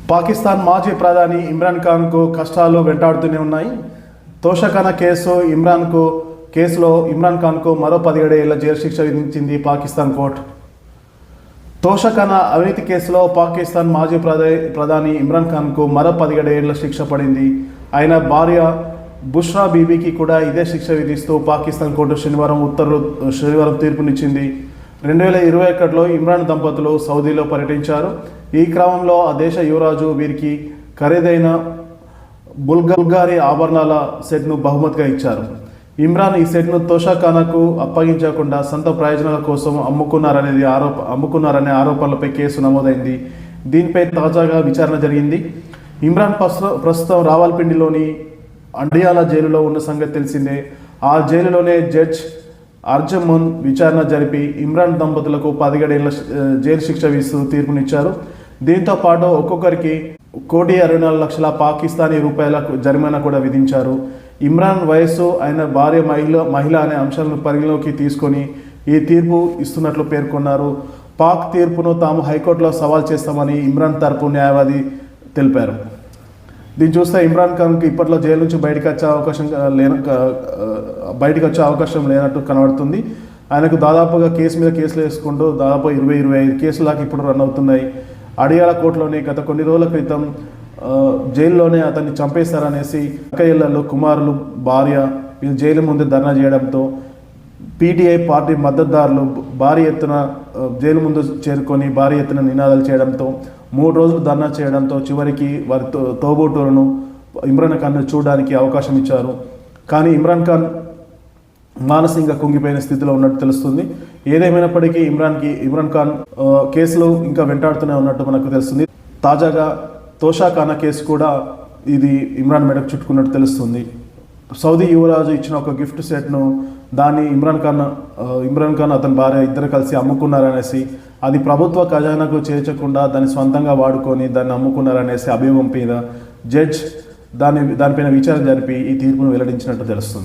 పాకిస్తాన్ మాజీ ప్రధాని ఇమ్రాన్ ఖాన్కు కష్టాలు వెంటాడుతూనే ఉన్నాయి. తోషఖానా కేసులో ఇమ్రాన్ ఖాన్కు మరో 17 ఏళ్ల జైలు శిక్ష విధించింది పాకిస్తాన్ కోర్టు. తోషఖానా అవినీతి కేసులో పాకిస్తాన్ మాజీ ప్రధాని ఇమ్రాన్ ఖాన్కు మరో 17 ఏళ్ల శిక్ష పడింది. ఆయన భార్య బుష్రా బీబీకి కూడా ఇదే శిక్ష విధిస్తూ పాకిస్తాన్ కోర్టు శనివారం తీర్పునిచ్చింది. 2021లో ఇమ్రాన్ దంపతులు సౌదీలో పర్యటించారు. ఈ క్రమంలో ఆ దేశ యువరాజు వీరికి ఖరీదైన బుల్గారీ ఆభరణాల సెట్ను బహుమతిగా ఇచ్చారు. ఇమ్రాన్ ఈ సెట్ను తోషఖానాకు అప్పగించకుండా సొంత ప్రయోజనాల కోసం అమ్ముకున్నారనే ఆరోపణలపై కేసు నమోదైంది. దీనిపై తాజాగా విచారణ జరిగింది. ఇమ్రాన్ ప్రస్తుతం రావల్పిండిలోని అండియాలా జైలులో ఉన్న సంగతి తెలిసిందే. ఆ జైలులోనే జడ్జ్ అర్జమున్ విచారణ జరిపి ఇమ్రాన్ దంపతులకు 17 ఏళ్ల జైలు శిక్ష విధిస్తూ తీర్పునిచ్చారు. దీంతో పాటు ఒక్కొక్కరికి ₹1,64,00,000 పాకిస్తానీ రూపాయలకు జరిమానా కూడా విధించారు. ఇమ్రాన్ వయస్సు, ఆయన భార్య మహిళ అనే అంశాలను పరిగణలోకి తీసుకొని ఈ తీర్పు ఇస్తున్నట్లు పేర్కొన్నారు. పాక్ తీర్పును తాము హైకోర్టులో సవాల్ చేస్తామని ఇమ్రాన్ తరపు న్యాయవాది తెలిపారు. దీన్ని చూస్తే ఇమ్రాన్ ఖాన్కి ఇప్పట్లో జైలు నుంచి బయటకు వచ్చే అవకాశం లేనట్టు కనబడుతుంది. ఆయనకు దాదాపుగా కేసు మీద కేసులు వేసుకుంటూ దాదాపు 20-25 కేసులు దాకా ఇప్పుడు రన్ అవుతున్నాయి. అడియాల కోర్టులోనే గత కొన్ని రోజుల క్రితం జైల్లోనే అతన్ని చంపేస్తారనేసి అక్కయ్యలు, కుమారులు, భార్య వీళ్ళు జైలు ముందు ధర్నా చేయడంతో పీటీఐ పార్టీ మద్దతుదారులు భారీ ఎత్తున జైలు ముందు చేరుకొని భారీ ఎత్తున నినాదాలు చేయడంతో 3 రోజులు ధర్నా చేయడంతో చివరికి వారి తోబుట్టువులను ఇమ్రాన్ ఖాన్ను చూడడానికి అవకాశం ఇచ్చారు. కానీ ఇమ్రాన్ ఖాన్ మానసికంగా కుంగిపోయిన స్థితిలో ఉన్నట్టు తెలుస్తుంది. ఏదేమైనప్పటికీ ఇమ్రాన్ ఖాన్ కేసులు ఇంకా వెంటాడుతూనే ఉన్నట్టు మనకు తెలుస్తుంది. తాజాగా తోషఖానా కేసు కూడా ఇది ఇమ్రాన్ మెడకు చుట్టుకున్నట్టు తెలుస్తుంది. సౌదీ యువరాజు ఇచ్చిన ఒక గిఫ్ట్ సెట్ను దాన్ని ఇమ్రాన్ ఖాన్ అతని భార్య ఇద్దరు కలిసి అమ్ముకున్నారనేసి, అది ప్రభుత్వ ఖజానాకు చేర్చకుండా దాన్ని సొంతంగా వాడుకొని దాన్ని అమ్ముకున్నారనేసి అభియోగం మీద జడ్జ్ దానిపైన విచారణ జరిపి ఈ తీర్పును వెల్లడించినట్టు తెలుస్తుంది.